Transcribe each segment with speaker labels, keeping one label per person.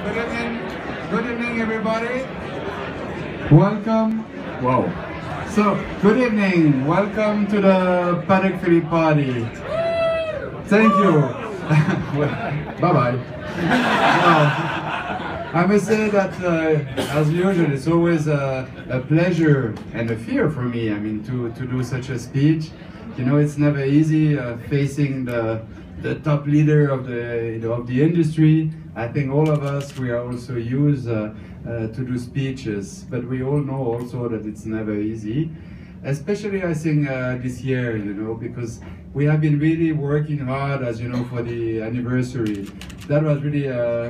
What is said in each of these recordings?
Speaker 1: Good evening, everybody. Welcome. Wow. So, good evening. Welcome to the Patek Philippe party. Thank you. Bye-bye. I must say that, as usual, it's always a pleasure and a fear for me. I mean, to do such a speech. You know, it's never easy facing the top leader of the industry. I think all of us, we are also used to do speeches, but we all know also that it's never easy. Especially, I think, this year, you know, because we have been really working hard, as you know, for the anniversary. That was really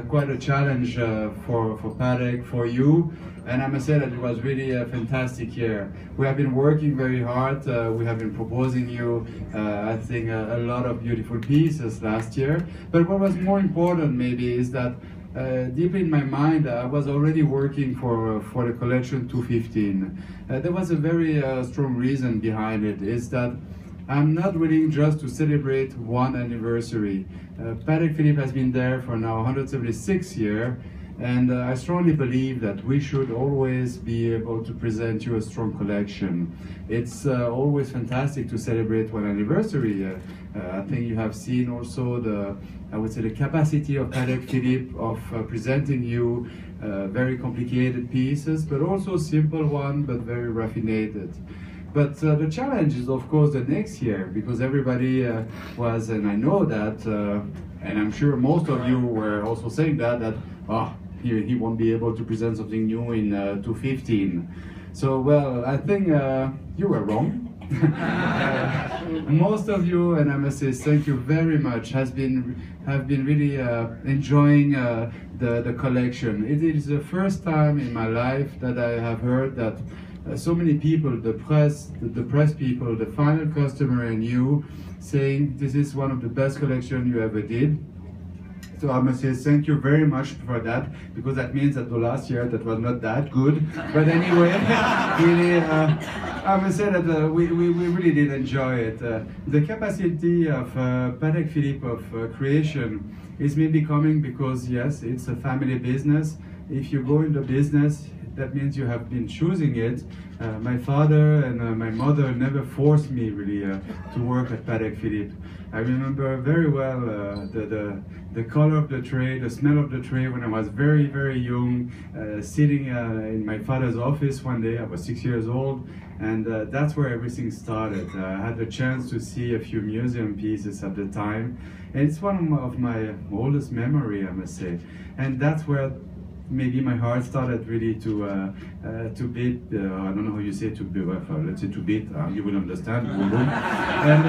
Speaker 1: quite a challenge for Patek, for you, and I must say that it was really a fantastic year. We have been working very hard. We have been proposing you, I think, a lot of beautiful pieces last year. But what was more important, maybe, is that deep in my mind, I was already working for the collection 2015. There was a very strong reason behind it, is that I'm not willing just to celebrate one anniversary. Patek Philippe has been there for now 176 years, and I strongly believe that we should always be able to present you a strong collection. It's always fantastic to celebrate one anniversary. I think you have seen also I would say the capacity of Patek Philippe of presenting you very complicated pieces, but also simple one, but very raffinated. But the challenge is, of course, the next year, because everybody was, and I know that, and I'm sure most of you were also saying that oh, he won't be able to present something new in 2015. So, well, I think you were wrong. Most of you, and I must say thank you very much, have been really enjoying the collection. It is the first time in my life that I have heard that so many people, the press people, the final customer and you, saying this is one of the best collections you ever did. So I must say thank you very much for that, because that means that the last year that was not that good. But anyway, really, I must say that we really did enjoy it. The capacity of Patek Philippe of creation is maybe coming because, yes, it's a family business. If you go into business, that means you have been choosing it. My father and my mother never forced me really to work at Patek Philippe. I remember very well the color of the tray, the smell of the tray when I was very, very young, sitting in my father's office one day. I was 6 years old, and that's where everything started. I had the chance to see a few museum pieces at the time, and it's one of my oldest memory, I must say. And that's where maybe my heart started really to beat. I don't know how you say to beat. Let's say to beat. You will understand. And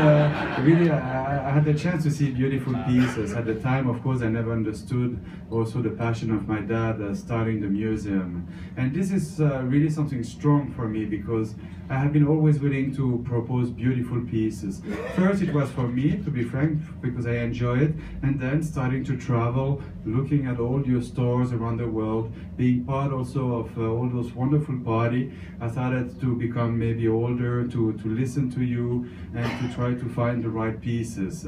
Speaker 1: really, I had the chance to see beautiful pieces. At the time, of course, I never understood also the passion of my dad starting the museum. And this is really something strong for me, because I have been always willing to propose beautiful pieces. First, it was for me, to be frank, because I enjoy it, and then starting to travel, looking at all your stores around the world, being part also of all those wonderful parties. I started to become maybe older, to listen to you, and to try to find the right pieces.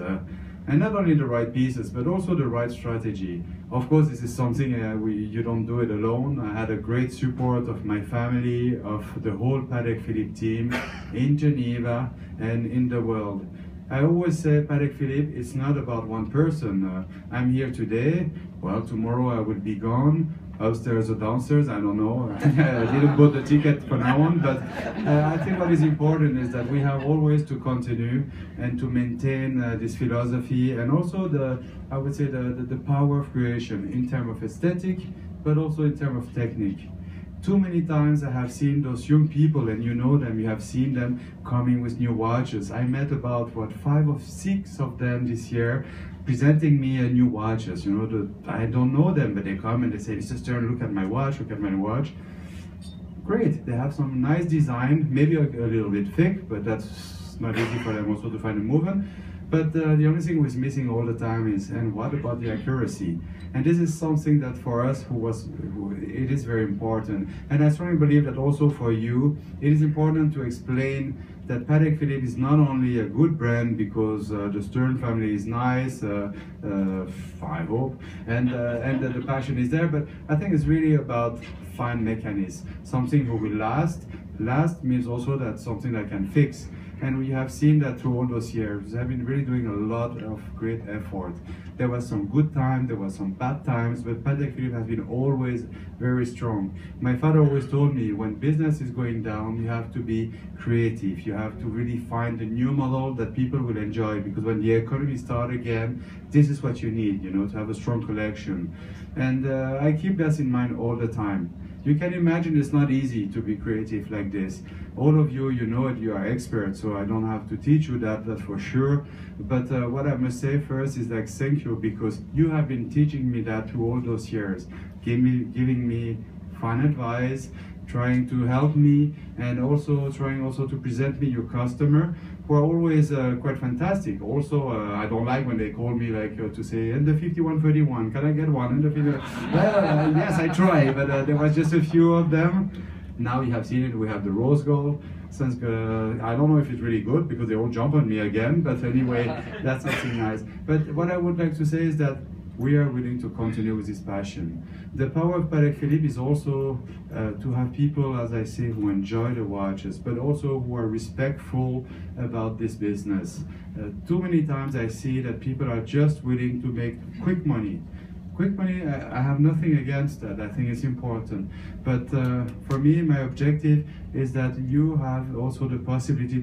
Speaker 1: And not only the right pieces, but also the right strategy. Of course, this is something you don't do it alone. I had a great support of my family, of the whole Patek Philippe team in Geneva and in the world. I always say Patek Philippe, it's not about one person. I'm here today, well, tomorrow I will be gone, upstairs or downstairs, I don't know. I didn't book the ticket for now on, but I think what is important is that we have always to continue and to maintain this philosophy, and also I would say the power of creation in terms of aesthetic, but also in terms of technique. Too many times I have seen those young people, and you know them, you have seen them coming with new watches. I met about, 5 or 6 of them this year, presenting me new watches. You know, I don't know them, but they come and they say, Mr. Stern, look at my watch, look at my watch. Great, they have some nice design, maybe a little bit thick, but that's not easy for them also to find a movement. But the only thing was missing all the time is, and what about the accuracy? And this is something that for us, it is very important. And I strongly believe that also for you, it is important to explain that Patek Philippe is not only a good brand because the Stern family is nice, I hope, and the passion is there, but I think it's really about fine mechanism, something who will last. Last means also that something that can fix. And we have seen that through all those years. I've been really doing a lot of great effort. There was some good times, there was some bad times, but Patek Philippe has been always very strong. My father always told me, when business is going down, you have to be creative. You have to really find a new model that people will enjoy, because when the economy starts again, this is what you need, you know, to have a strong collection. And I keep that in mind all the time. You can imagine it's not easy to be creative like this. All of you, you know it, you are experts, so I don't have to teach you that, that's for sure. But what I must say first is like thank you, because you have been teaching me that through all those years, giving me fine advice, trying to help me, and also trying to present me your customer, who are always quite fantastic. Also, I don't like when they call me like to say, and the 5131, can I get one? And the 51, well, yes, I try, but there was just a few of them. Now you have seen it, we have the rose gold. Since I don't know if it's really good because they all jump on me again, but anyway, that's something nice. But what I would like to say is that we are willing to continue with this passion. The power of Patek Philippe is also to have people, as I say, who enjoy the watches, but also who are respectful about this business. Too many times I see that people are just willing to make quick money. Quick money, I have nothing against that. I think it's important. But for me, my objective is that you have also the possibility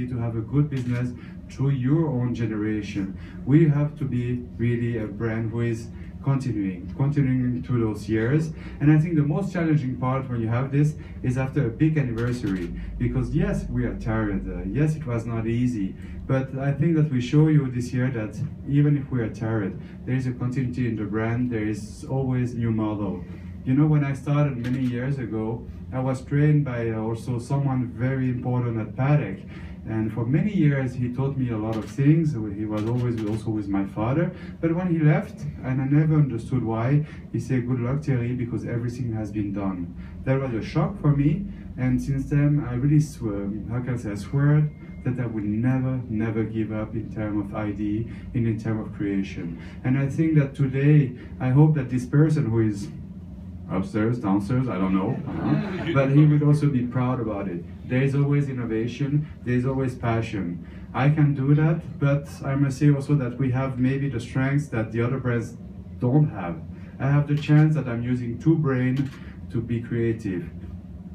Speaker 1: to have a good business through your own generation. We have to be really a brand who is continuing through those years. And I think the most challenging part when you have this is after a big anniversary, because yes, we are tired, yes, it was not easy, but I think that we show you this year that even if we are tired, there is a continuity in the brand, there is always new model. You know, when I started many years ago, I was trained by also someone very important at Patek. And for many years, he taught me a lot of things. He was always also with my father. But when he left, and I never understood why, he said, "Good luck, Thierry, because everything has been done." That was a shock for me. And since then, I really swear that I would never give up in terms of ID, in terms of creation. And I think that today, I hope that this person who is upstairs, downstairs, I don't know, but he would also be proud about it. There is always innovation, there is always passion. I can do that, but I must say also that we have maybe the strengths that the other brands don't have. I have the chance that I'm using two brains to be creative.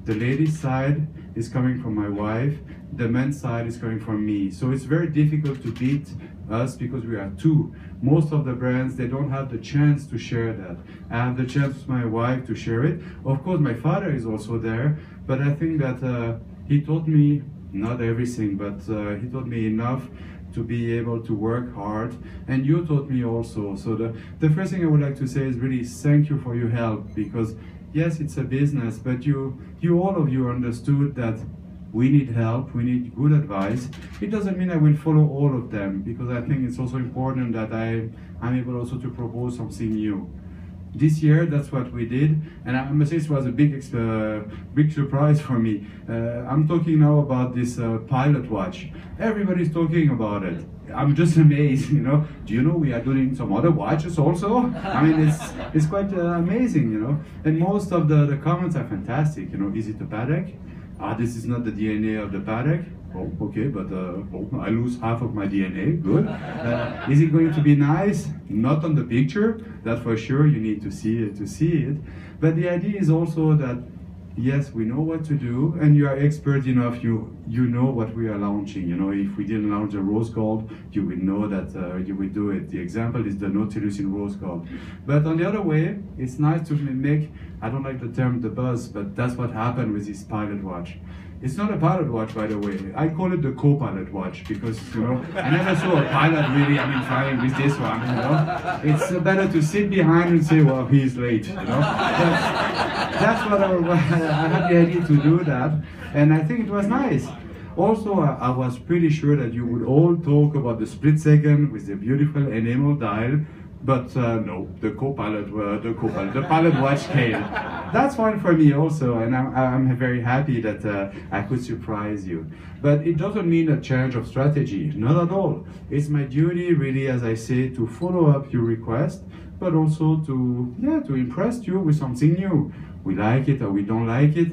Speaker 1: The ladies' side is coming from my wife, the men's side is coming from me. So it's very difficult to beat us because we are two. Most of the brands, they don't have the chance to share that. I have the chance with my wife to share it. Of course, my father is also there, but I think that he taught me, not everything, but he taught me enough to be able to work hard, and you taught me also. So the first thing I would like to say is really thank you for your help, because yes, it's a business, but all of you understood that we need help, we need good advice. It doesn't mean I will follow all of them, because I think it's also important that I'm able also to propose something new. This year, that's what we did, and I must say it was a big surprise for me. I'm talking now about this pilot watch. Everybody's talking about it. I'm just amazed, you know. Do you know we are doing some other watches also? I mean, it's quite amazing, you know. And most of the comments are fantastic, you know. Is it a Patek? This is not the DNA of the Patek. Oh, okay, but I lose half of my DNA, good. Is it going to be nice? Not on the picture, that's for sure, you need to see it. But the idea is also that, yes, we know what to do, and you are expert enough, you know what we are launching. You know, if we didn't launch a rose gold, you will know that you will do it. The example is the Nautilus in rose gold. But on the other way, it's nice to make, I don't like the term the buzz, but that's what happened with this pilot watch. It's not a pilot watch, by the way. I call it the co-pilot watch because, you know, I never saw a pilot really, flying with this one, you know. It's better to sit behind and say, well, he's late, you know. That's what I had the idea to do that, and I think it was nice. Also, I was pretty sure that you would all talk about the split second with the beautiful enamel dial. But no, the pilot watch came. That's fine for me also, and I'm very happy that I could surprise you. But it doesn't mean a change of strategy, not at all. It's my duty, really, as I say, to follow up your request, but also to impress you with something new. We like it or we don't like it,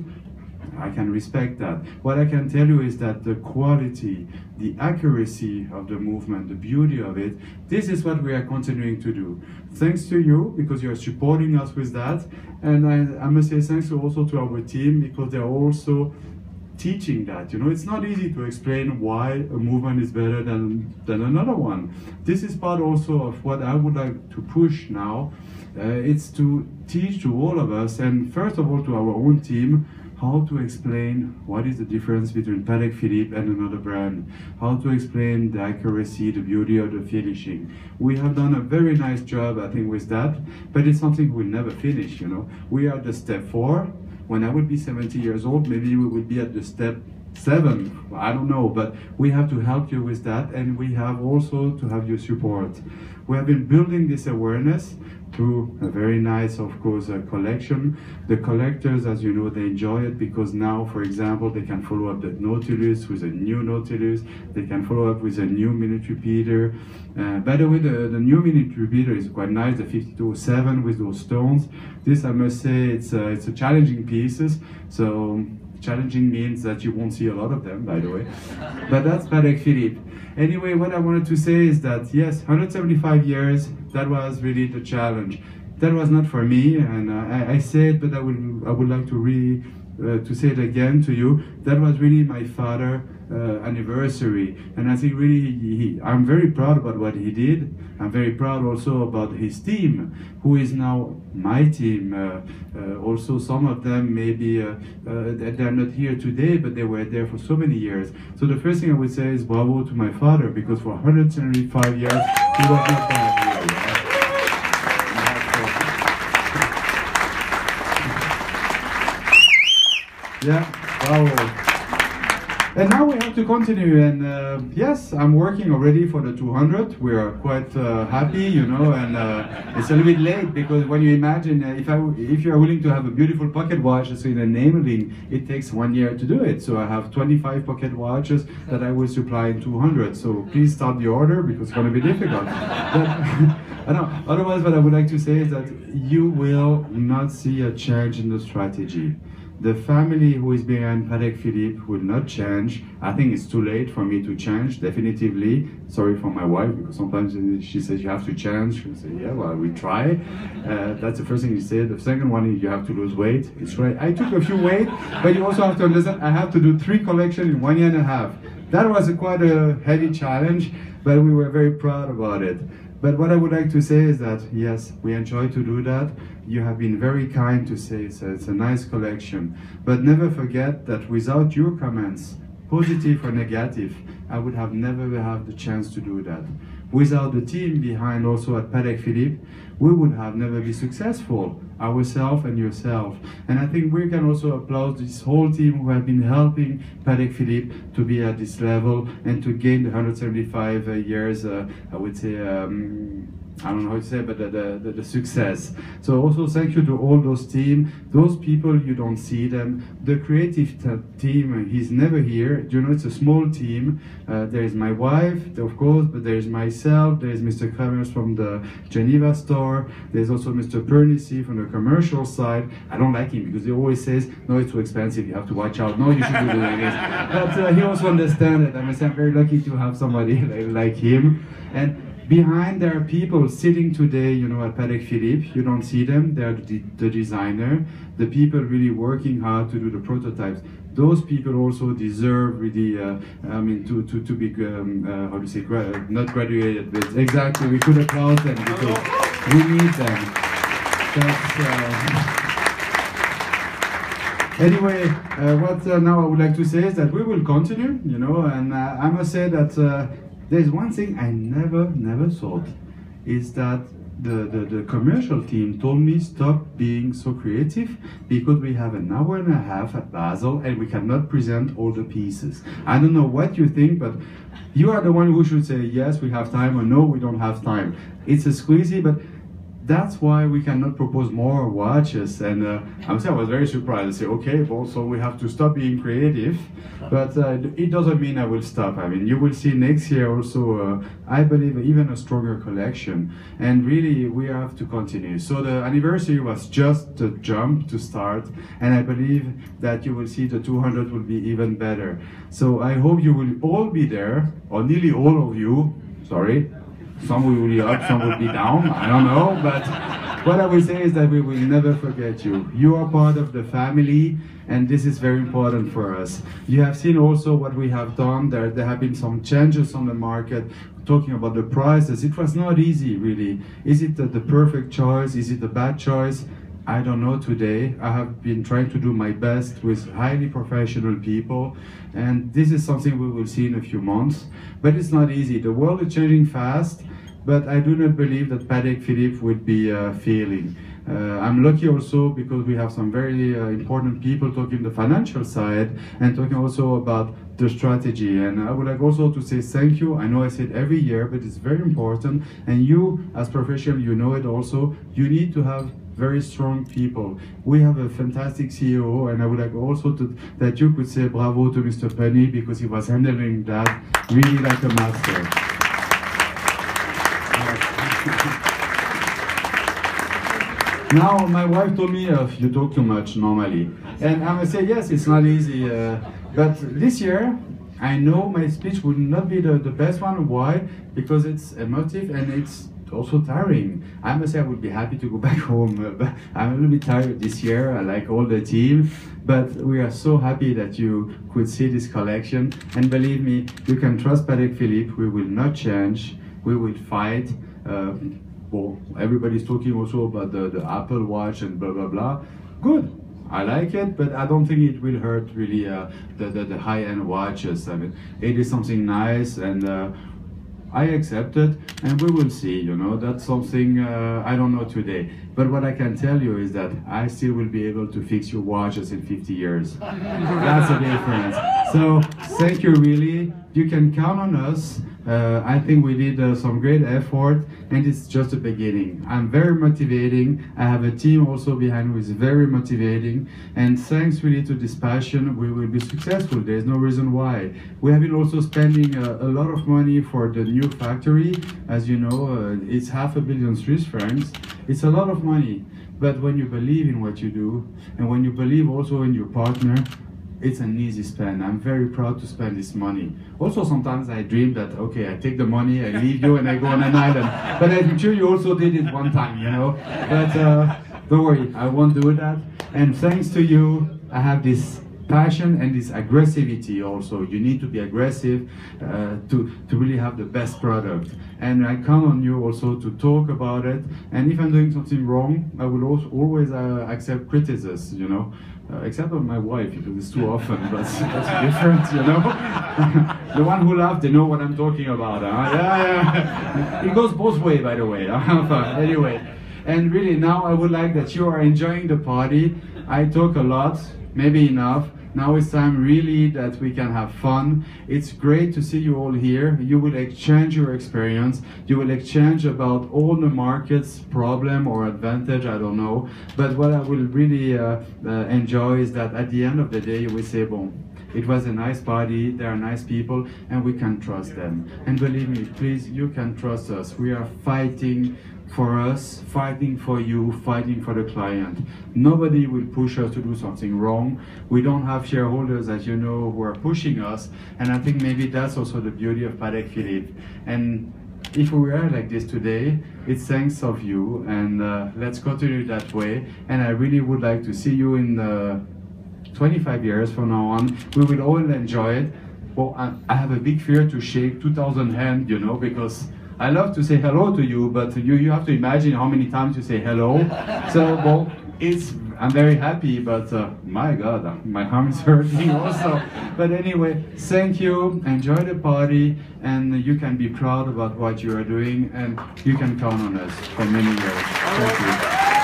Speaker 1: I can respect that. What I can tell you is that the quality, the accuracy of the movement, the beauty of it, this is what we are continuing to do. Thanks to you, because you're supporting us with that. And I must say thanks also to our team, because they're also teaching that. You know, it's not easy to explain why a movement is better than another one. This is part also of what I would like to push now. It's to teach to all of us, and first of all to our own team, how to explain what is the difference between Patek Philippe and another brand, how to explain the accuracy, the beauty of the finishing. We have done a very nice job, I think, with that, but it's something we'll never finish, you know. We are at the step 4. When I would be 70 years old, maybe we would be at the step 7, I don't know, but we have to help you with that, and we have also to have your support. We have been building this awareness through a very nice, of course, collection. The collectors, as you know, they enjoy it because now, for example, they can follow up the Nautilus with a new Nautilus. They can follow up with a new minute repeater. By the way, the new minute repeater is quite nice, the 5207 with those stones. This, I must say, it's a challenging pieces. So challenging means that you won't see a lot of them, by the way. But that's Patek Philippe. Anyway, what I wanted to say is that, yes, 175 years, that was really the challenge. That was not for me, and I say it, but I would like to say it again to you. That was really my father's anniversary, and I think really I'm very proud about what he did. I'm very proud also about his team, who is now my team. Also, some of them maybe they're not here today, but they were there for so many years. So the first thing I would say is bravo to my father, because for 175 years he was not bad. Yeah, bravo. And now we have to continue, and yes, I'm working already for the 200. We are quite happy, you know, and it's a little bit late, because when you imagine if you are willing to have a beautiful pocket watch, so in a naming, it takes 1 year to do it. So I have 25 pocket watches that I will supply in 200. So please start the order, because it's going to be difficult. But otherwise, what I would like to say is that you will not see a change in the strategy. The family who is behind Patek Philippe will not change. I think it's too late for me to change, definitively. Sorry for my wife, because sometimes she says you have to change. I say, yeah, well, we try. That's the first thing you say. The second one is you have to lose weight. It's right. I took a few weight, but you also have to understand I have to do 3 collections in 1 year and a half. That was quite a heavy challenge, but we were very proud about it. But what I would like to say is that, yes, we enjoy to do that. You have been very kind to say so. It's a nice collection. But never forget that without your comments, positive or negative, I would have never had the chance to do that. Without the team behind also at Patek Philippe, we would have never been successful, ourselves and yourself. And I think we can also applaud this whole team who have been helping Patek Philippe to be at this level and to gain the 175 years, I would say, I don't know how to say, but the success. So also thank you to all those team, those people, you don't see them. The creative team, he's never here. You know, it's a small team. There is my wife, of course, but there's myself, there's Mr. Kramers from the Geneva store, there's also Mr. Pernicy from the commercial side. I don't like him because he always says, no, it's too expensive, you have to watch out. No, you should do like this. But he also understands it. I'm very lucky to have somebody like him. And behind there are people sitting today, you know, at Patek Philippe. You don't see them. They're the designer, the people really working hard to do the prototypes. Those people also deserve really, I mean, to be, how to say, not graduated, but exactly, we could applaud them because we need them. Anyway, what now I would like to say is that we will continue, you know, and I must say that there's one thing I never thought, is that the commercial team told me stop being so creative because we have an hour and a half at Basel and we cannot present all the pieces. I don't know what you think, but you are the one who should say yes, we have time, or no, we don't have time. It's a squeezy, but that's why we cannot propose more watches. And I was very surprised. I say, okay, well, so we have to stop being creative, but it doesn't mean I will stop. I mean, you will see next year also, I believe, even a stronger collection. And really, we have to continue. So the anniversary was just a jump to start, and I believe that you will see the 200 will be even better. So I hope you will all be there, or nearly all of you. Sorry. Some will be up, some will be down, I don't know, but what I will say is that we will never forget you. You are part of the family, and this is very important for us. You have seen also what we have done. There have been some changes on the market, talking about the prices. It was not easy, really. Is it the perfect choice? Is it a bad choice? I don't know today. I have been trying to do my best with highly professional people, and this is something we will see in a few months. But it's not easy. The world is changing fast, but I do not believe that Patek Philippe would be failing. I'm lucky also because we have some very important people talking the financial side and talking also about the strategy. And I would like also to say thank you. I know I say it every year, but it's very important. And you, as professional, you know it also. You need to have very strong people. We have a fantastic CEO, and I would like also that you could say bravo to Mr. Penny because he was handling that really like a master. Now, my wife told me you talk too much normally, and I must say yes, it's not easy. But this year, I know my speech would not be the best one. Why? Because it's emotive and it's also tiring. I must say I would be happy to go back home, but I'm a little bit tired this year. I like all the team, but we are so happy that you could see this collection. And believe me, you can trust Patek Philippe. We will not change. We will fight. Well, everybody's talking also about the Apple Watch and blah blah blah. Good. I like it, but I don't think it will hurt really the high-end watches. I mean, it is something nice, and I accept it, and we will see, you know, that's something I don't know today. But what I can tell you is that I still will be able to fix your watches in 50 years. That's the difference. So, thank you really. You can count on us. I think we did some great effort, and it's just the beginning. I'm very motivating. I have a team also behind who is very motivating, and thanks really to this passion, we will be successful. There's no reason why. We have been also spending a lot of money for the new factory. As you know, it's $500 million Swiss francs. It's a lot of money, but when you believe in what you do, and when you believe also in your partner, it's an easy spend. I'm very proud to spend this money. Also, sometimes I dream that, okay, I take the money, I leave you, and I go on an island. But I'm sure you also did it one time, you know. But don't worry, I won't do that. And thanks to you, I have this passion and this aggressivity also. You need to be aggressive to really have the best product. And I count on you also to talk about it. And if I'm doing something wrong, I will also always accept criticism, you know. Except on my wife, because it's too often, but that's different, you know. The one who laughed, they know what I'm talking about. Huh? Yeah. It goes both ways, by the way. Anyway, and really now I would like that you are enjoying the party. I talk a lot, maybe enough. Now it's time really that we can have fun. It's great to see you all here. You will exchange your experience. You will exchange about all the market's problem or advantage, I don't know. But what I will really enjoy is that at the end of the day, you will say, bon, it was a nice party, they are nice people, and we can trust them. And believe me, please, you can trust us. We are fighting for us, fighting for you, fighting for the client. Nobody will push us to do something wrong. We don't have shareholders, as you know, who are pushing us, and I think maybe that's also the beauty of Patek Philippe. And if we are like this today, it's thanks of you, and let's continue that way. And I really would like to see you in 25 years from now on. We will all enjoy it. Well, I have a big fear to shake 2,000 hands, you know, because I love to say hello to you, but you have to imagine how many times you say hello. So, well, I'm very happy, but my God, my arm is hurting also. But anyway, thank you, enjoy the party, and you can be proud about what you are doing, and you can count on us for many years. Thank you.